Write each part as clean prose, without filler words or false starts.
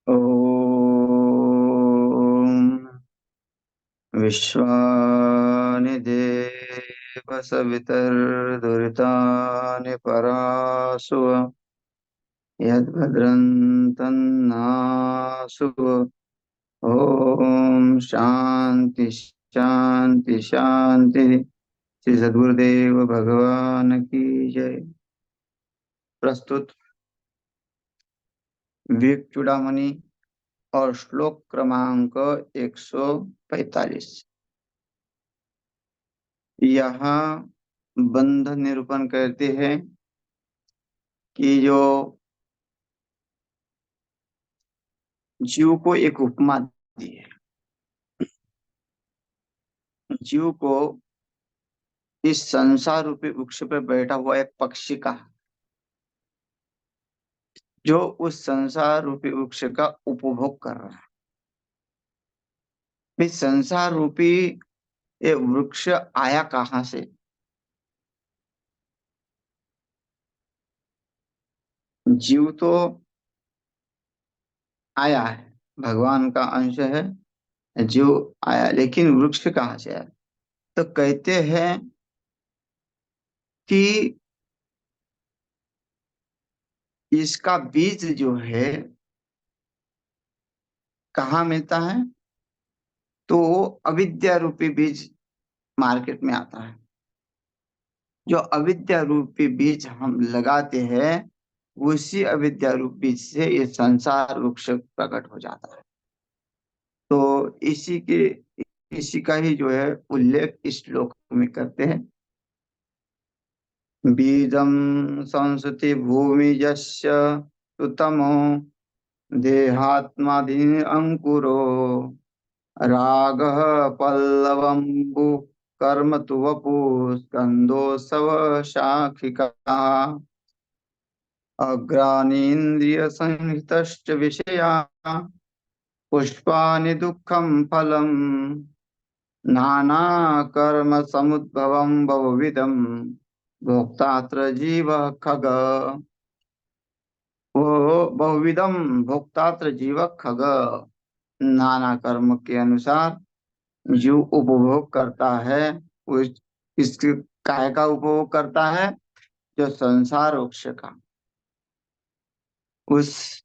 ॐ विश्वानि देव सवितर्दुरितानि परासुव यद्भद्रं तन्नासुव। ॐ शांति शांति शांति। श्री सद्गुरुदेव भगवान की जय। प्रस्तुत विवेक चूड़ामणि और श्लोक क्रमांक 145। यहाँ बंध निरूपण करते हैं कि जो जीव को एक उपमा दी है। जीव को इस संसार रूपी वृक्ष पर बैठा हुआ एक पक्षी का, जो उस संसार रूपी वृक्ष का उपभोग कर रहा है। इस संसार रूपी ये वृक्ष आया कहाँ से? जीव तो आया है, भगवान का अंश है, जीव आया, लेकिन वृक्ष कहाँ से आया? तो कहते हैं कि इसका बीज जो है कहाँ मिलता है? तो अविद्या रूपी बीज मार्केट में आता है। जो अविद्या रूपी बीज हम लगाते हैं, उसी अविद्या रूपी बीज से ये संसार वृक्ष प्रकट हो जाता है। तो इसी का ही जो है उल्लेख इस श्लोक में करते हैं। बीजं संसति भूमि यस्य सुतमो देहात्मादि अंकुरो रागः पल्लवंबु कर्म तु वपु स्कंदोत्सव शाखिका अग्रानीन्द्रिय संहितश्च विषया पुष्पानि दुःखं फलम् नाना कर्म समुद्भवं बहुविधं भोक्तात्र जीव खग। वो बहुविधम भोक्तात्र जीव खग, नाना कर्म के अनुसार जो उपभोग करता है, उस इसके काय का उपभोग करता है? जो संसार वृक्ष का। उस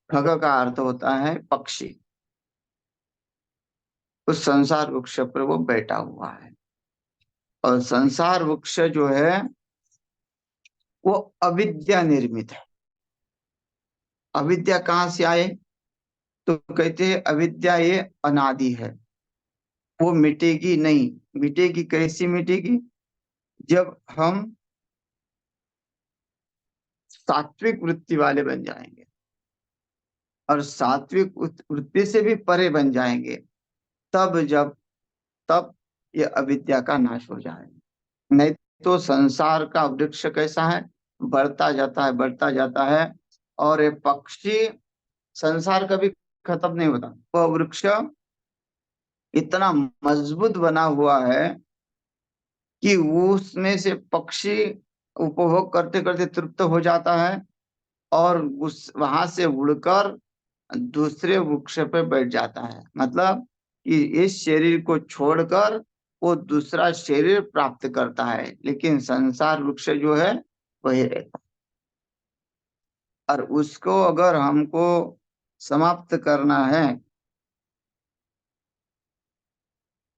खग का अर्थ होता है पक्षी। उस संसार वृक्ष पर वो बैठा हुआ है। और संसार वृक्ष जो है वो अविद्या निर्मित है। अविद्या कहाँ से आए? तो कहते हैं अविद्या ये अनादि है, वो मिटेगी नहीं। मिटेगी कैसी मिटेगी? जब हम सात्विक वृत्ति वाले बन जाएंगे और सात्विक वृत्ति से भी परे बन जाएंगे, तब ये अविद्या का नाश हो जाएगा। नहीं तो संसार का वृक्ष कैसा है? बढ़ता जाता है, बढ़ता जाता है, और ये पक्षी संसार कभी खत्म नहीं होता। वह वृक्ष इतना मजबूत बना हुआ है कि उसमें से पक्षी उपभोग करते करते तृप्त हो जाता है और उस वहां से उड़कर दूसरे वृक्ष पे बैठ जाता है। मतलब कि इस शरीर को छोड़कर वो दूसरा शरीर प्राप्त करता है, लेकिन संसार वृक्ष जो है वही रहता है। और उसको अगर हमको समाप्त करना है,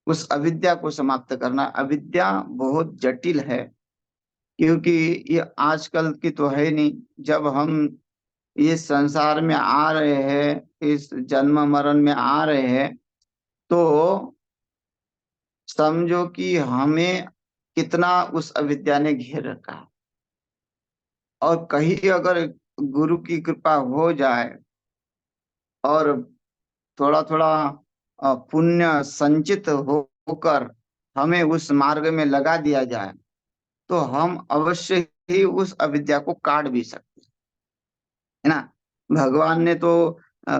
उस अविद्या को समाप्त करना, अविद्या बहुत जटिल है, क्योंकि ये आजकल की तो है नहीं। जब हम इस संसार में आ रहे हैं, इस जन्म मरण में आ रहे हैं, तो समझो कि हमें कितना उस अविद्या ने घेर रखा है। और कहीं अगर गुरु की कृपा हो जाए और थोड़ा थोड़ा पुण्य संचित होकर हमें उस मार्ग में लगा दिया जाए, तो हम अवश्य ही उस अविद्या को काट भी सकते हैं, है ना। भगवान ने तो आ,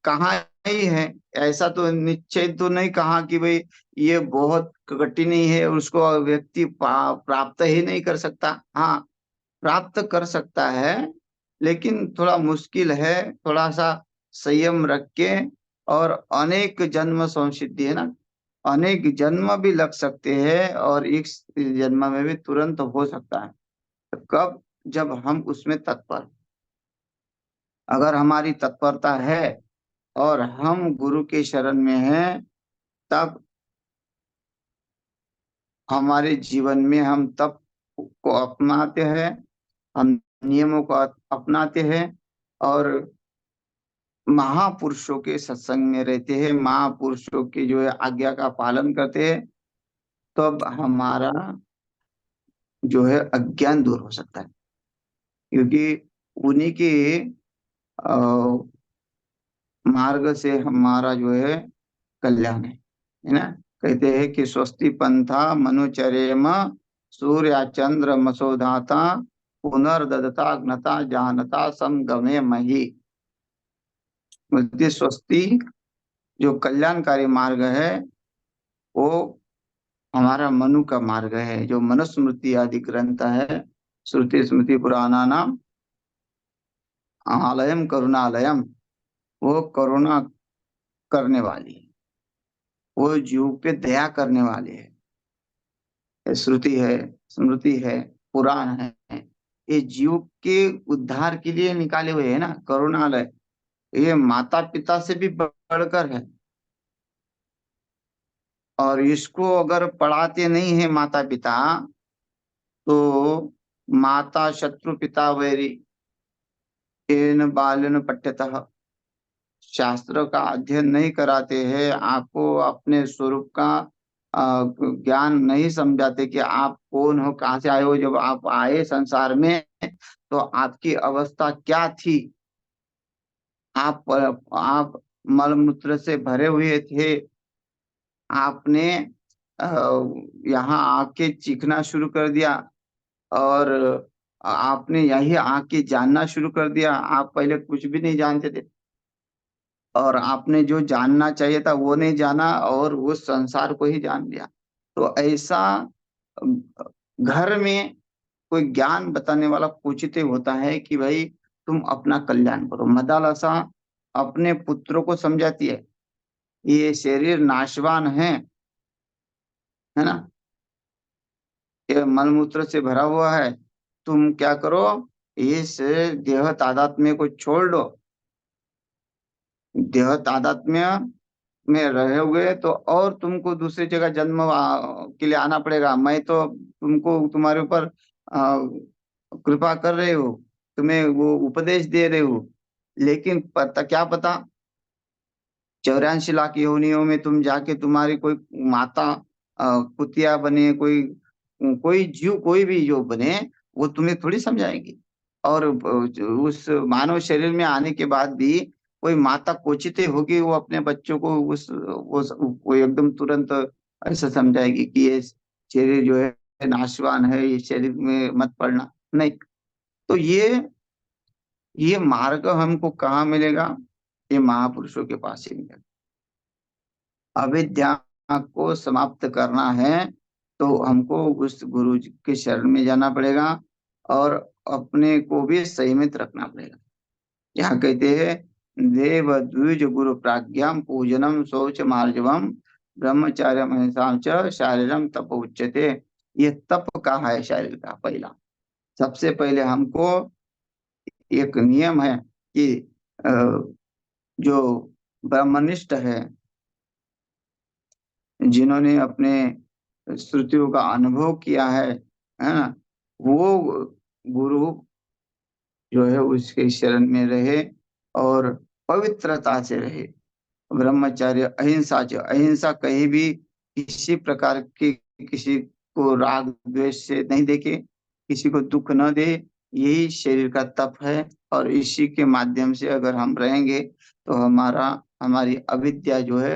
कहा ही है, ऐसा तो निश्चय तो नहीं कहा कि भाई ये बहुत कठिन ही है, उसको व्यक्ति प्राप्त ही नहीं कर सकता। हाँ, प्राप्त कर सकता है, लेकिन थोड़ा मुश्किल है, थोड़ा सा संयम रख के, और अनेक जन्म संसिद्धि है ना, अनेक जन्म भी लग सकते हैं और एक जन्म में भी तुरंत हो सकता है। तो कब? जब हम उसमें तत्पर, अगर हमारी तत्परता है और हम गुरु के शरण में हैं, तब हमारे जीवन में हम तप को अपनाते हैं, हम नियमों को अपनाते हैं, और महापुरुषों के सत्संग में रहते हैं, महापुरुषों की जो है आज्ञा का पालन करते हैं, तब हमारा जो है अज्ञान दूर हो सकता है। क्योंकि उन्हीं के अ, मार्ग से हमारा जो है कल्याण है ना। कहते हैं कि स्वस्ति पंथा मनुचरेम, सूर्य चंद्र मसोधाता, पुनर्दता ज्ञता जानता समगमे मही। मुझे स्वस्ति जो कल्याणकारी मार्ग है, वो हमारा मनु का मार्ग है, जो मनुस्मृति आदि ग्रंथ है, श्रुति स्मृति पुराना नाम आलयम करुणालयम, वो करुणा करने वाली है, वो जीव पे दया करने वाली है। ये श्रुति है, स्मृति है, पुराण है, ये जीव के उद्धार के लिए निकाले हुए है ना करुणालय। ये माता पिता से भी बढ़कर है। और इसको अगर पढ़ाते नहीं है माता पिता, तो माता शत्रु पिता वैरी, एन बालन पठ्यतः, शास्त्र का अध्ययन नहीं कराते हैं, आपको अपने स्वरूप का ज्ञान नहीं समझाते कि आप कौन हो, कहाँ से आए हो, जब आप आए संसार में तो आपकी अवस्था क्या थी। आप मलमूत्र से भरे हुए थे। आपने अ, यहाँ आके चीखना शुरू कर दिया, और आपने यही आके जानना शुरू कर दिया। आप पहले कुछ भी नहीं जानते थे, और आपने जो जानना चाहिए था वो नहीं जाना, और उस संसार को ही जान लिया। तो ऐसा अम, घर में कोई ज्ञान बताने वाला पूछते होता है कि भाई तुम अपना कल्याण करो। मदालसा अपने पुत्रों को समझाती है, ये शरीर नाशवान है ना, ये मलमूत्र से भरा हुआ है। तुम क्या करो, इस देह तादात्म्य को छोड़ दो। देह तादात्म्य में रहोगे तो और तुमको दूसरी जगह जन्म के लिए आना पड़ेगा। मैं तो तुमको तुम्हारे ऊपर कृपा कर रहे हो, तुम्हें वो उपदेश दे रहे हो, लेकिन पता क्या पता 84 लाख योनियों में तुम जाके तुम्हारी कोई माता कुतिया बने, कोई कोई जीव, कोई भी जो बने, वो तुम्हें थोड़ी समझाएगी। और उस मानव शरीर में आने के बाद भी कोई माता कोचिते होगी, वो अपने बच्चों को वो एकदम तुरंत ऐसा समझाएगी कि ये शरीर जो है नाशवान है, ये शरीर में मत पड़ना। नहीं। तो ये मार्ग हमको कहाँ मिलेगा? ये महापुरुषों के पास ही मिलेगा। अविद्या को समाप्त करना है तो हमको उस गुरु जी के शरण में जाना पड़ेगा, और अपने को भी संयमित रखना पड़ेगा। यहाँ कहते हैं देव द्विज गुरु प्राज्ञाम पूजनम शौच मार्जवम ब्रह्मचार्य अहिंसा च शारीरम तप उच्यते। ये तप का है शरीर का पहला। सबसे पहले हमको एक नियम है कि अ, जो ब्रह्मनिष्ठ है, जिन्होंने अपने श्रुतियों का अनुभव किया है ना, वो गुरु जो है उसके शरण में रहे और पवित्रता से रहे। ब्रह्मचर्य अहिंसा च, अहिंसा कहीं भी किसी प्रकार की, किसी को राग द्वेष से नहीं देखे, किसी को दुख न दे, यही शरीर का तप है। और इसी के माध्यम से अगर हम रहेंगे तो हमारी अविद्या जो है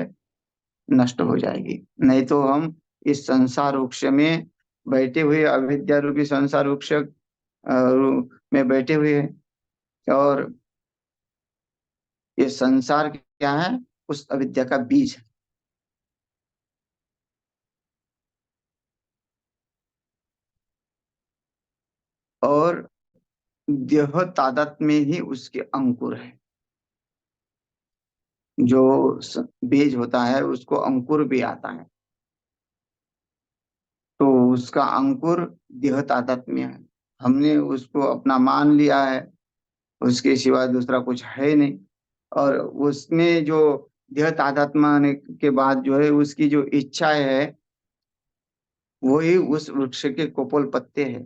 नष्ट हो जाएगी। नहीं तो हम इस संसार वृक्ष में बैठे हुए, अविद्या रूपी संसार वृक्ष में बैठे हुए हैं, और ये संसार क्या है? उस अविद्या का बीज है। और देह तादात में ही उसके अंकुर है। बीज होता है उसको अंकुर भी आता है। तो उसका अंकुर देह तादात्म्य है। हमने उसको अपना मान लिया है, उसके सिवा दूसरा कुछ है नहीं। और उसमें जो देह तादात्म्य आने के बाद जो है उसकी जो इच्छा है, वही उस वृक्ष के कोपल पत्ते हैं।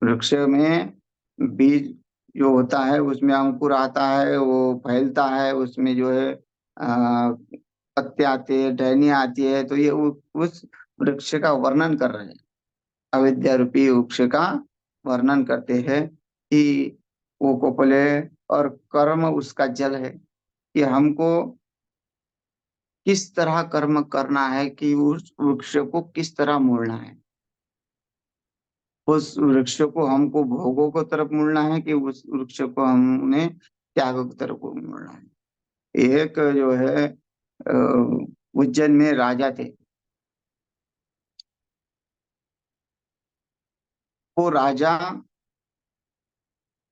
वृक्ष में बीज जो होता है उसमें अंकुर आता है, वो फैलता है, उसमें जो है पत्ते आते हैं, टहनियाँ आती है। तो ये उस वृक्ष का वर्णन कर रहे हैं, अविद्या रूपी वृक्ष का वर्णन करते हैं कि वो कोपल है और कर्म उसका जल है, कि हमको किस तरह कर्म करना है, कि उस वृक्ष को किस तरह मोड़ना है। उस वृक्ष को हमको भोगों को तरफ मुड़ना है, कि उस वृक्ष को हमने त्यागों की तरफ को मुड़ना है। एक जो है उज्जैन में राजा थे। वो राजा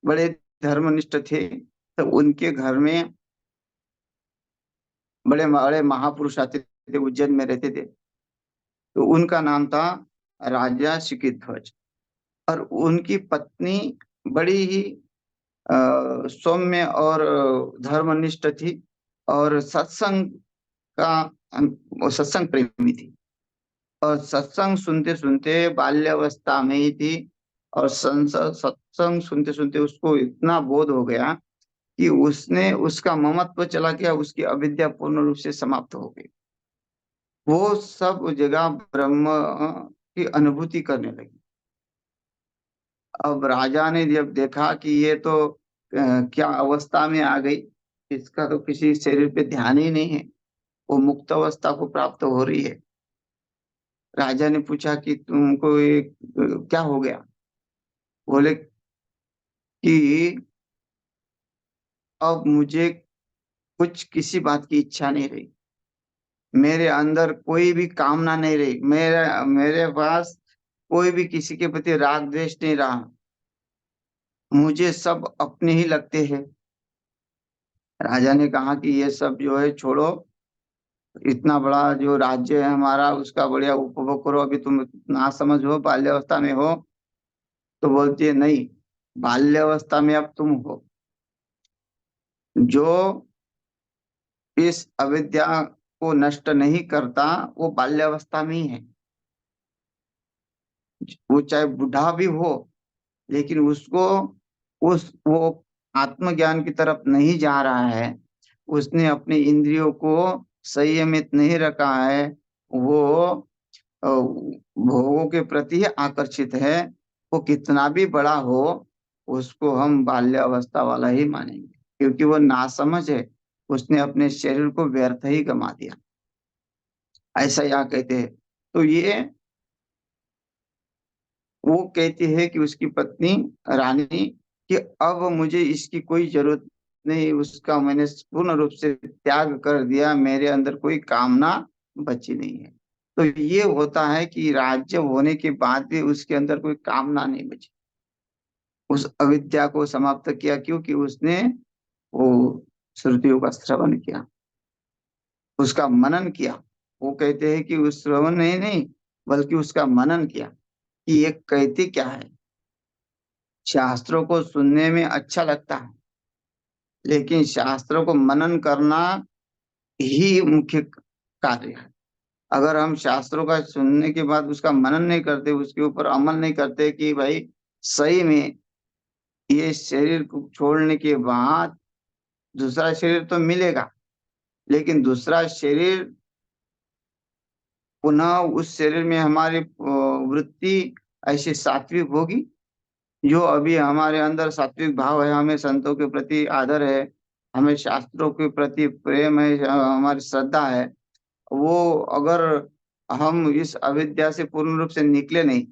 बड़े धर्मनिष्ठ थे। तो उनके घर में बड़े बड़े महापुरुष आते थे, उज्जैन में रहते थे। तो उनका नाम था राजा शिखिध्वज। और उनकी पत्नी बड़ी ही सौम्य और धर्मनिष्ठ थी, और सत्संग का वो सत्संग प्रेमी थी। और सत्संग सुनते सुनते बाल्यावस्था में ही थी, और सत्संग सुनते सुनते उसको इतना बोध हो गया कि उसने उसका ममत्व चला गया, उसकी अविद्या पूर्ण रूप से समाप्त हो गई। वो सब जगह ब्रह्म की अनुभूति करने लगी। अब राजा ने जब देखा कि ये तो क्या अवस्था में आ गई, इसका तो किसी शरीर पे ध्यान ही नहीं है, वो मुक्त अवस्था को प्राप्त हो रही है। राजा ने पूछा कि तुमको ये क्या हो गया। बोले कि अब मुझे कुछ किसी बात की इच्छा नहीं रही, मेरे अंदर कोई भी कामना नहीं रही, मेरे मेरे पास कोई भी किसी के प्रति राग द्वेष नहीं रहा, मुझे सब अपने ही लगते हैं। राजा ने कहा कि ये सब जो है छोड़ो, इतना बड़ा जो राज्य है हमारा उसका बढ़िया उपभोग करो, अभी तुम ना समझ हो, बाल्यावस्था में हो। तो बोलती है नहीं, बाल्यावस्था में अब तुम हो। जो इस अविद्या को नष्ट नहीं करता वो बाल्यावस्था में ही है। वो चाहे बुढ़ा भी हो, लेकिन उसको उस वो आत्मज्ञान की तरफ नहीं जा रहा है, उसने अपने इंद्रियों को संयमित नहीं रखा है, वो भोगों के प्रति आकर्षित है। वो कितना भी बड़ा हो, उसको हम बाल्यावस्था वाला ही मानेंगे, क्योंकि वो नासमझ है, उसने अपने शरीर को व्यर्थ ही गमा दिया। ऐसा यहाँ कहते हैं। तो ये वो कहती है कि उसकी पत्नी रानी, कि अब मुझे इसकी कोई जरूरत नहीं, उसका मैंने पूर्ण रूप से त्याग कर दिया, मेरे अंदर कोई कामना बची नहीं है। तो ये होता है कि राज्य होने के बाद भी उसके अंदर कोई कामना नहीं बची। उस अविद्या को समाप्त किया, क्योंकि उसने वो श्रुतियों का श्रवण किया, उसका मनन किया। वो कहते हैं कि उस श्रवण नहीं नहीं, बल्कि उसका मनन किया कि ये कहती क्या है। शास्त्रों को सुनने में अच्छा लगता है, लेकिन शास्त्रों को मनन करना ही मुख्य कार्य है। अगर हम शास्त्रों का सुनने के बाद उसका मनन नहीं करते, उसके ऊपर अमल नहीं करते कि भाई सही में ये शरीर को छोड़ने के बाद दूसरा शरीर तो मिलेगा, लेकिन दूसरा शरीर पुनः उस शरीर में हमारी वृत्ति ऐसी सात्विक होगी। जो अभी हमारे अंदर सात्विक भाव है, हमें संतों के प्रति आदर है, हमें शास्त्रों के प्रति प्रेम है, हमारी श्रद्धा है, वो अगर हम इस अविद्या से पूर्ण रूप से निकले नहीं,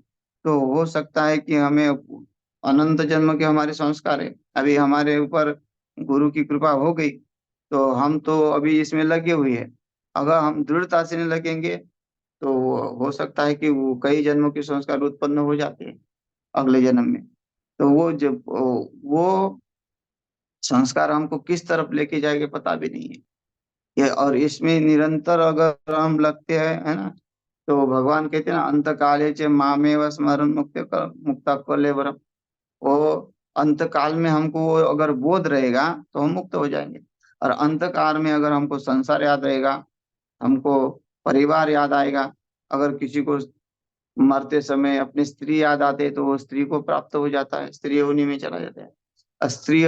तो हो सकता है कि हमें अनंत जन्म के हमारे संस्कार है, अभी हमारे ऊपर गुरु की कृपा हो गई, तो हम तो अभी इसमें लगे हुए हैं। अगर हम दृढ़ता से नहीं लगेंगे, तो हो सकता है कि वो कई जन्मों के संस्कार उत्पन्न हो जाते हैं अगले जन्म में। तो वो जब वो संस्कार हमको किस तरफ लेके जाएंगे पता भी नहीं है। ये और इसमें निरंतर अगर हम लगते हैं, है ना, तो भगवान कहते हैं ना, अंत काले च मामेव स्मरण मुक्ता कलेवरम। वो अंत काल में हमको वो अगर बोध रहेगा तो हम मुक्त हो जाएंगे। और अंत काल में अगर हमको संसार याद रहेगा, हमको परिवार याद आएगा, अगर किसी को मरते समय अपनी स्त्री याद आते तो वो स्त्री को प्राप्त हो जाता है, स्त्री योनि में चला जाता है। स्त्री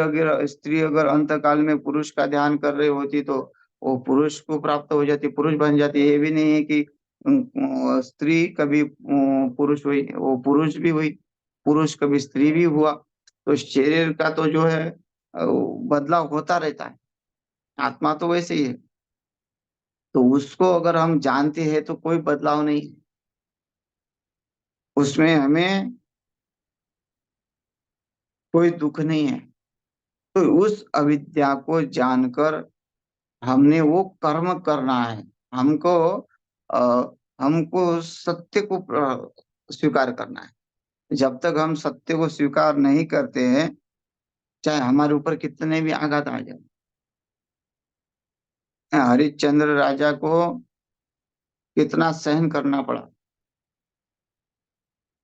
अगर अंत काल में पुरुष का ध्यान कर रही होती तो वो पुरुष को प्राप्त हो जाती, पुरुष बन जाती। ये भी नहीं है कि स्त्री कभी पुरुष हुई, वो पुरुष भी हुई, पुरुष कभी स्त्री भी हुआ। तो शरीर का तो जो है बदलाव होता रहता है, आत्मा तो वैसे ही है। तो उसको अगर हम जानते हैं तो कोई बदलाव नहीं है उसमें, हमें कोई दुख नहीं है। तो उस अविद्या को जानकर हमने वो कर्म करना है। हमको हमको सत्य को स्वीकार करना है। जब तक हम सत्य को स्वीकार नहीं करते हैं, चाहे हमारे ऊपर कितने भी आघात आ जाए। हरिश्चंद्र राजा को कितना सहन करना पड़ा,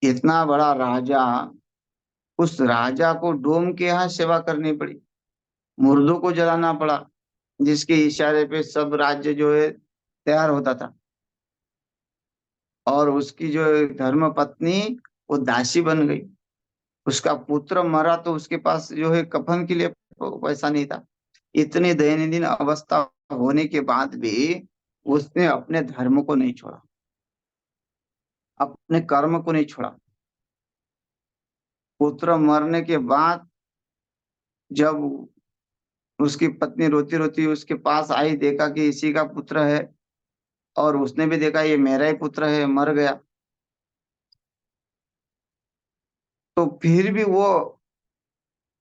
इतना बड़ा राजा, उस राजा को डोम के यहाँ सेवा करनी पड़ी, मुर्दों को जलाना पड़ा, जिसके इशारे पे सब राज्य जो है तैयार होता था। और उसकी जो धर्म पत्नी वो दासी बन गई, उसका पुत्र मरा तो उसके पास जो है कफन के लिए पैसा नहीं था। इतनी दयनीय अवस्था होने के बाद भी उसने अपने धर्म को नहीं छोड़ा, अपने कर्म को नहीं छोड़ा। पुत्र मरने के बाद जब उसकी पत्नी रोती रोती उसके पास आई, देखा कि इसी का पुत्र है, और उसने भी देखा ये मेरा ही पुत्र है, मर गया, तो फिर भी वो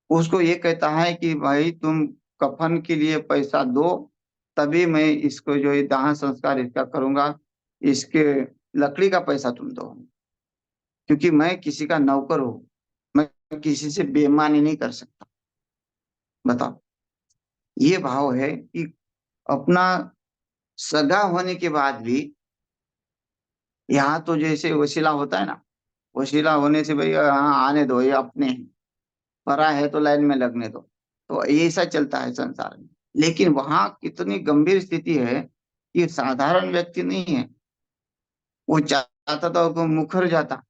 उसको ये कहता है कि भाई तुम कफन के लिए पैसा दो, तभी मैं इसको जो है दाह संस्कार इसका करूंगा, इसके लकड़ी का पैसा तुम दो, क्योंकि मैं किसी का नौकर हूँ, मैं किसी से बेईमानी नहीं कर सकता। बताओ, ये भाव है कि अपना सगा होने के बाद भी, यहाँ तो जैसे वसीला होता है ना, वसीला होने से भाई हाँ आने दो, ये अपने हैं, परा है तो लाइन में लगने दो, तो ऐसा चलता है संसार में। लेकिन वहां कितनी गंभीर स्थिति है कि साधारण व्यक्ति नहीं है, वो चाहता था वो मुखर जाता,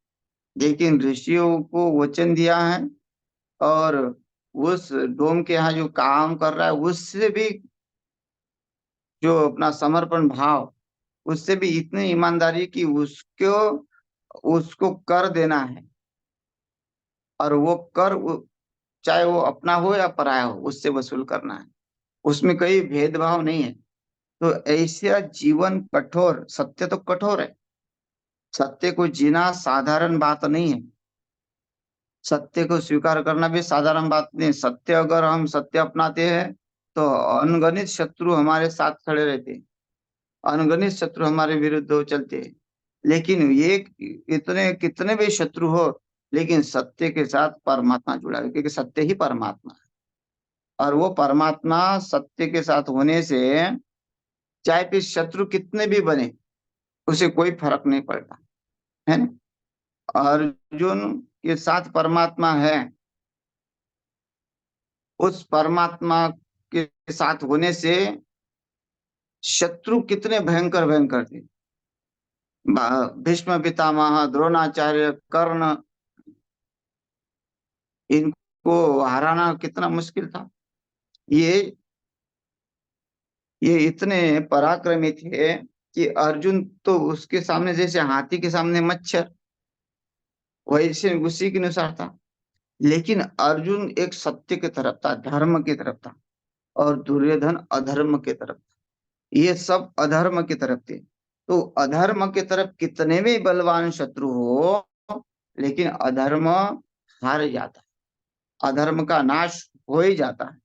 लेकिन ऋषियों को वचन दिया है, और उस डोम के यहाँ जो काम कर रहा है उससे भी जो अपना समर्पण भाव, उससे भी इतनी ईमानदारी कि उसको उसको कर देना है, और वो कर चाहे वो अपना हो या पराया हो उससे वसूल करना है, उसमें कोई भेदभाव नहीं है। तो ऐसा जीवन कठोर, सत्य तो कठोर है, सत्य को जीना साधारण बात नहीं है, सत्य को स्वीकार करना भी साधारण बात नहीं। सत्य अगर हम सत्य अपनाते हैं तो अनगणित शत्रु हमारे साथ खड़े रहते हैं, अनगणित शत्रु हमारे विरुद्ध हो चलते हैं। लेकिन ये इतने कितने भी शत्रु हो, लेकिन सत्य के साथ परमात्मा जुड़ा है, क्योंकि सत्य ही परमात्मा है। और वो परमात्मा सत्य के साथ होने से चाहे फिर शत्रु कितने भी बने, उसे कोई फर्क नहीं पड़ता, है ना। अर्जुन के साथ परमात्मा है, उस परमात्मा के साथ होने से शत्रु कितने भयंकर भयंकर थे, भीष्म पितामह, द्रोणाचार्य, कर्ण, इनको हराना कितना मुश्किल था। ये ये इतने पराक्रमी थे कि अर्जुन तो उसके सामने जैसे हाथी के सामने मच्छर, वैसे उसी के अनुसार था। लेकिन अर्जुन एक सत्य की तरफ था, धर्म की तरफ था, और दुर्योधन अधर्म की तरफ था। ये सब अधर्म की तरफ थे। तो अधर्म की तरफ कितने भी बलवान शत्रु हो, लेकिन अधर्म हार जाता है, अधर्म का नाश हो ही जाता है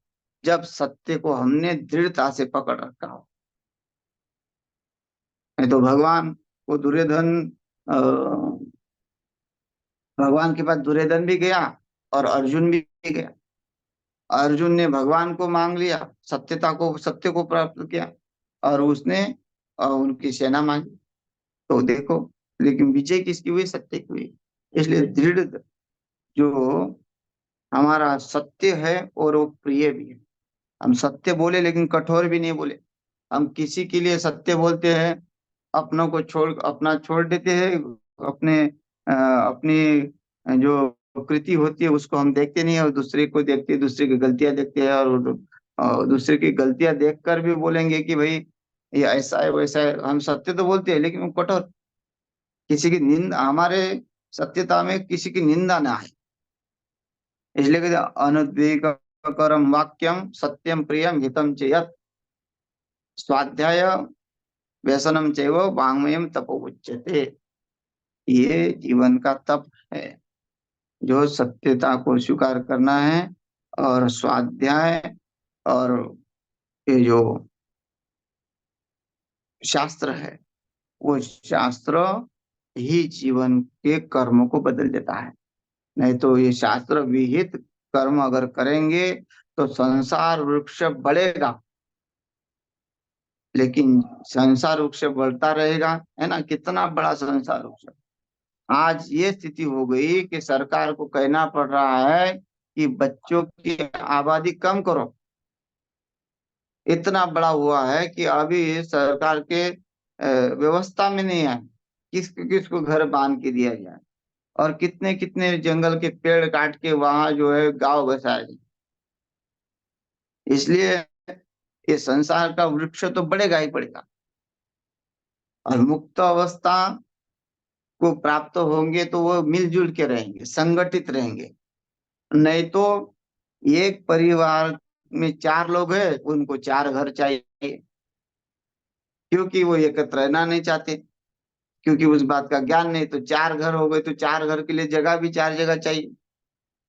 जब सत्य को हमने दृढ़ता से पकड़ रखा हो। नहीं तो भगवान को दुर्योधन, भगवान के पास दुर्योधन भी गया और अर्जुन भी गया, अर्जुन ने भगवान को मांग लिया, सत्य को प्राप्त किया, और उसने उनकी सेना मांगी। तो देखो, लेकिन विजय किसकी हुई? सत्य की हुई। इसलिए दृढ़ जो हमारा सत्य है, और वो प्रिय भी है। हम सत्य बोले लेकिन कठोर भी नहीं बोले। हम किसी के लिए सत्य बोलते हैं, अपना छोड़ देते हैं। अपनी जो कृति होती है उसको हम देखते नहीं है, और दूसरे को देखते, दूसरे की गलतियां देखते हैं, और दूसरे की गलतियां देखकर भी बोलेंगे कि भाई ये ऐसा है वैसा है। हम सत्य तो बोलते हैं लेकिन वो कठोर, किसी की निंदा, हमारे सत्यता में किसी की निंदा ना आए। इसलिए कहते हैं, अनुद्वेगकरम वाक्यम सत्यम प्रियम हितम चेयत स्वाध्याय व्यसनम चैव वाङ्मयम तपोमुच्यते। ये जीवन का तप है, जो सत्यता को स्वीकार करना है। और स्वाध्याय, और ये जो शास्त्र है, वो शास्त्र ही जीवन के कर्मों को बदल देता है। नहीं तो ये शास्त्र विहित कर्म अगर करेंगे तो संसार वृक्ष बढ़ेगा, लेकिन संसार वृक्ष बढ़ता रहेगा, है ना? कितना बड़ा संसार वृक्ष। आज ये स्थिति हो गई कि सरकार को कहना पड़ रहा है कि बच्चों की आबादी कम करो। इतना बड़ा हुआ है कि अभी सरकार के व्यवस्था में नहीं है किस किसको घर बांध के दिया जाए, और कितने कितने जंगल के पेड़ काट के वहां जो है गांव बसाया जाए। इसलिए ये संसार का वृक्ष तो बढ़ेगा ही बढ़ेगा, और मुक्त अवस्था को प्राप्त होंगे तो वो मिलजुल के रहेंगे, संगठित रहेंगे। नहीं तो एक परिवार में चार लोग हैं, उनको चार घर चाहिए, क्योंकि वो एकत्र रहना नहीं चाहते, क्योंकि उस बात का ज्ञान नहीं। तो चार घर हो गए तो चार घर के लिए जगह भी चार जगह चाहिए,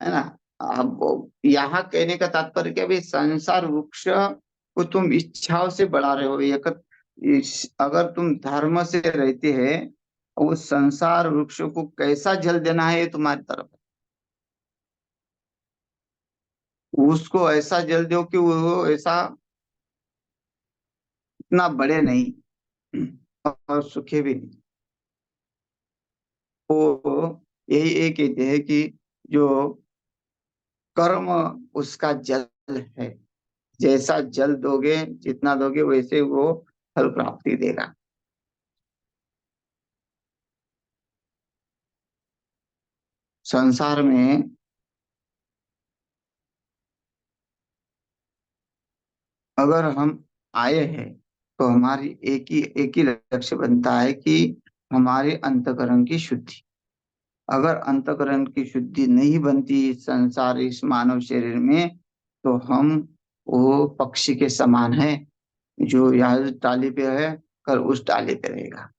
है ना? अब यहाँ कहने का तात्पर्य क्या, भाई संसार वृक्ष को तुम इच्छाओं से बढ़ा रहे हो। अगर तुम धर्म से रहते हैं, उस संसार वृक्ष को कैसा जल देना है ये तुम्हारी तरफ है। उसको ऐसा जल दो कि वो ऐसा इतना बड़े नहीं, और सूखे भी नहीं। वो यही एक कहते हैं कि जो कर्म उसका जल है, जैसा जल दोगे, जितना दोगे वैसे वो फल प्राप्ति देगा। संसार में अगर हम आए हैं तो हमारी एक ही लक्ष्य बनता है कि हमारे अंतकरण की शुद्धि। अगर अंतकरण की शुद्धि नहीं बनती इस संसार, इस मानव शरीर में, तो हम वो पक्षी के समान है, जो यहाँ टाली पे है, कल उस टाली पे रहेगा,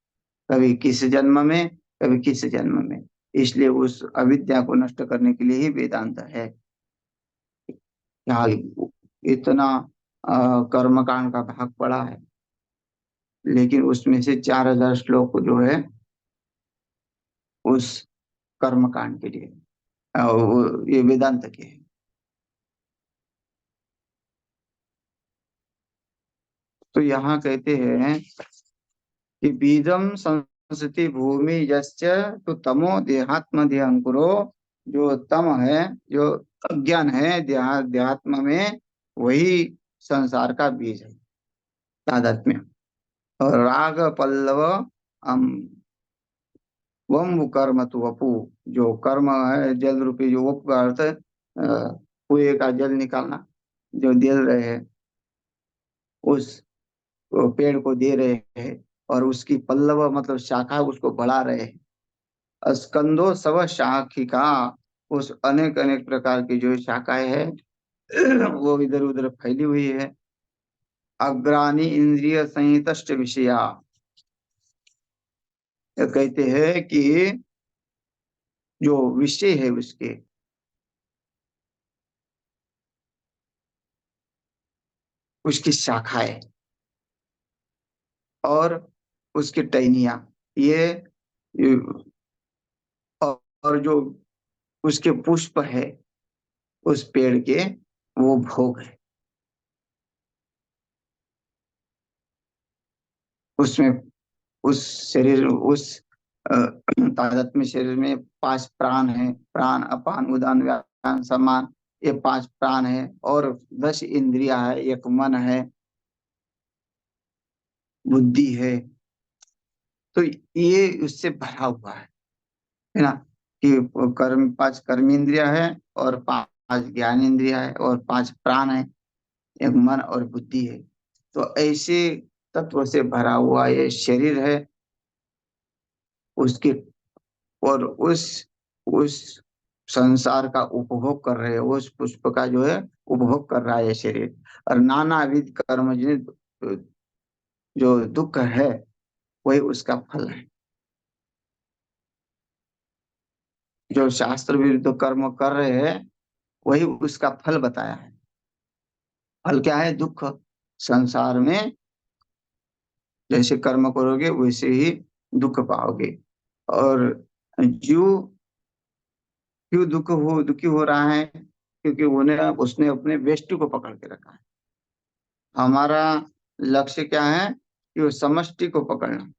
कभी किस जन्म में, कभी किस जन्म में। इसलिए उस अविद्या को नष्ट करने के लिए ही वेदांत है। यहाँ इतना कर्मकांड का भाग पड़ा है, लेकिन उसमें से 4000 श्लोक जो है उस कर्मकांड के लिए, ये वेदांत के है। तो यहाँ कहते हैं कि बीजम संस्कृति भूमि यस्य, तो तमो देहात्म देहंकुरो। जो तम है, जो अज्ञान है देहात्म में, वही संसार का बीज है, तादात्म्य। और राग पल्लव अम वम कर्म तु वपु। जो कर्म है जल रूपी, जो वप का अर्थ है कुएं का जल निकालना, जो दे रहे हैं उस पेड़ को दे रहे हैं, और उसकी पल्लव मतलब शाखा उसको बढ़ा रहे हैं। स्कंदो सव शाखिका, उस अनेक अनेक प्रकार की जो शाखाएं हैं वो इधर उधर फैली हुई है। अग्रानी इंद्रिय संहित विषया, ये कहते हैं कि जो विषय है उसके, उसकी शाखाएं और उसकी टहनियां, ये और जो उसके पुष्प है उस पेड़ के, वो भोग है। उसमें उस शरीर उस तादात्म्य शरीर में पांच प्राण है, प्राण अपान उदान व्यान समान, ये पांच प्राण है, और 10 इंद्रियां है, एक मन है, बुद्धि है। तो ये उससे भरा हुआ है ना, कि पांच कर्म इंद्रिया है, और पांच ज्ञान इंद्रिया है, और पांच प्राण है, एक मन और बुद्धि है। तो ऐसे तत्व से भरा हुआ ये शरीर है उसके, और उस संसार का उपभोग कर रहे हैं, उस पुष्प का जो है उपभोग कर रहा है ये शरीर। और नानाविध कर्म जो दुख है, वही उसका फल है। जो शास्त्र विरुद्ध कर्म कर रहे हैं, वही उसका फल बताया है। फल क्या है? दुख। संसार में जैसे कर्म करोगे वैसे ही दुख पाओगे। और जीव क्यों दुखी हो रहा है? क्योंकि उन्हें उसने अपने वेष्टि को पकड़ के रखा है। हमारा लक्ष्य क्या है? कि वो समष्टि को पकड़ना।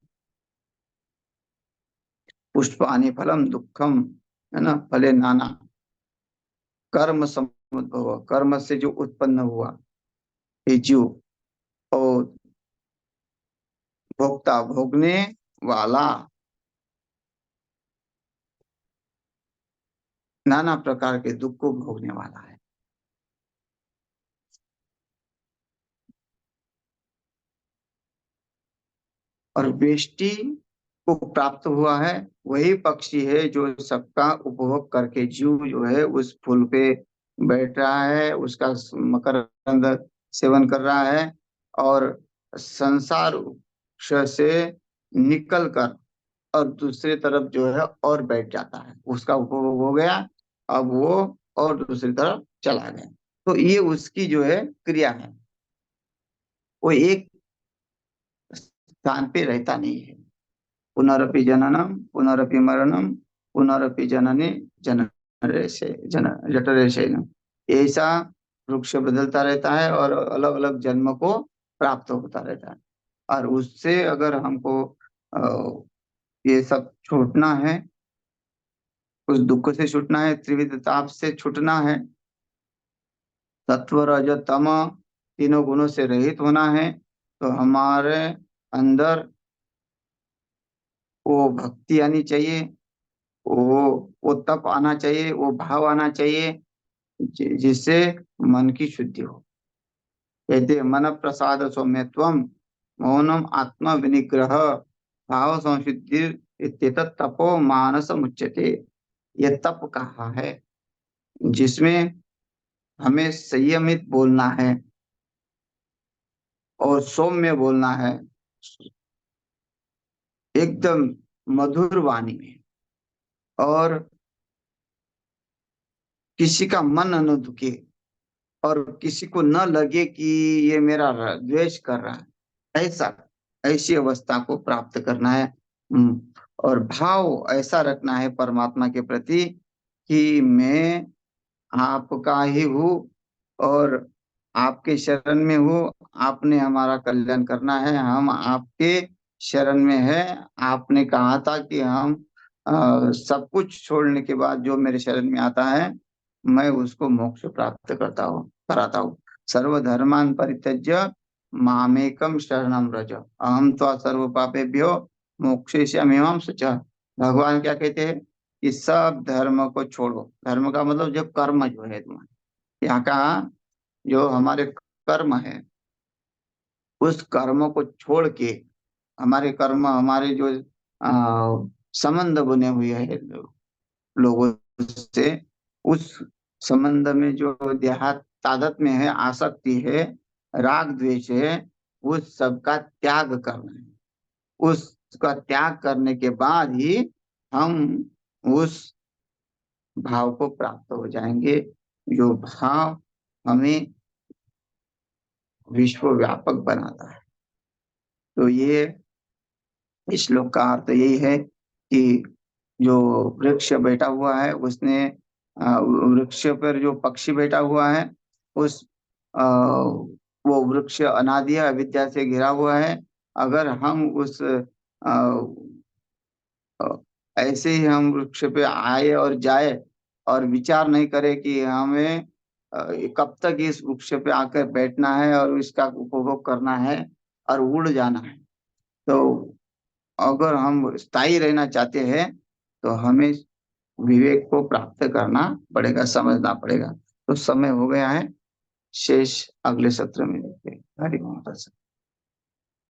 पुष्पानि फलम दुखम, है ना, फले नाना। कर्म समुद्भव, कर्म से जो उत्पन्न हुआ ये जीव, और भोक्ता भोगने वाला, नाना प्रकार के दुख को भोगने वाला है। और वेष्टि को प्राप्त हुआ है, वही पक्षी है जो सबका उपभोग करके जीव जो है उस फूल पे बैठ रहा है, उसका मकरंद सेवन कर रहा है, और संसार से निकल कर और दूसरी तरफ जो है और बैठ जाता है, उसका उपभोग हो गया, अब वो और दूसरी तरफ चला गया। तो ये उसकी जो है क्रिया है, वो एक स्थान पे रहता नहीं है। पुनरपि जननम पुनरपि मरणम पुनरपि जननी जन जठरे शयनम। ऐसा वृक्ष बदलता रहता है और अलग अलग जन्म को प्राप्त होता रहता है। और उससे अगर हमको ये सब छूटना है, उस दुख से छूटना है, त्रिविध ताप से छूटना है, सत्व रज तम तीनों गुणों से रहित होना है, तो हमारे अंदर वो भक्ति आनी चाहिए, वो वो तप आना चाहिए, वो भाव आना चाहिए, जिससे मन की शुद्धि हो। कहते मन प्रसाद सौम्यत्वम मौनम आत्मा विनिग्रह भाव संशुद्धि इत्येतत् तपो मानस मुच्यते। ये तप कहा है जिसमें हमें संयमित बोलना है और सौम्य बोलना है, एकदम मधुर वाणी में, और किसी का मन न दुखे, और किसी को न लगे कि ये मेरा द्वेष कर रहा है, ऐसा ऐसी अवस्था को प्राप्त करना है। और भाव ऐसा रखना है परमात्मा के प्रति कि मैं आपका ही हूँ, और आपके शरण में हूँ, आपने हमारा कल्याण करना है, हम आपके शरण में है। आपने कहा था कि हम सब कुछ छोड़ने के बाद जो मेरे शरण में आता है, मैं उसको मोक्ष प्राप्त करता हूँ कराता हूँ। सर्वधर्मान परित्यज्य मामेकम शरणम व्रज अहम त्वा सर्व पापेभ्यो मोक्षयिष्याम्यहं शुचः। भगवान क्या कहते हैं? कि सब धर्म को छोड़ो। धर्म का मतलब जो कर्म जो है तुम्हारे यहाँ का, जो हमारे कर्म है, उस कर्म को छोड़ के, हमारे कर्म हमारे जो संबंध बने हुए हैं लोगों से, उस संबंध में जो देहात तादत में है, आसक्ति है, राग द्वेष है, उस सब का त्याग करना है। उसका त्याग करने के बाद ही हम उस भाव को प्राप्त हो जाएंगे, जो भाव हमें विश्व व्यापक बनाता है। तो ये इस श्लोक का अर्थ यही है कि जो वृक्ष बैठा हुआ है उसने वृक्ष पर जो पक्षी बैठा हुआ है, उस अ, वो वृक्ष अनादि है, अविद्या से घिरा हुआ है। अगर हम उस अ, ऐसे ही हम वृक्ष पे आए और जाए और विचार नहीं करें कि हमें कब तक इस वृक्ष पे आकर बैठना है और इसका उपभोग करना है और उड़ जाना है। तो अगर हम स्थायी रहना चाहते हैं तो हमें विवेक को प्राप्त करना पड़ेगा, समझना पड़ेगा। तो समय हो गया है, शेष अगले सत्र में देखते हैं। हरि ओम।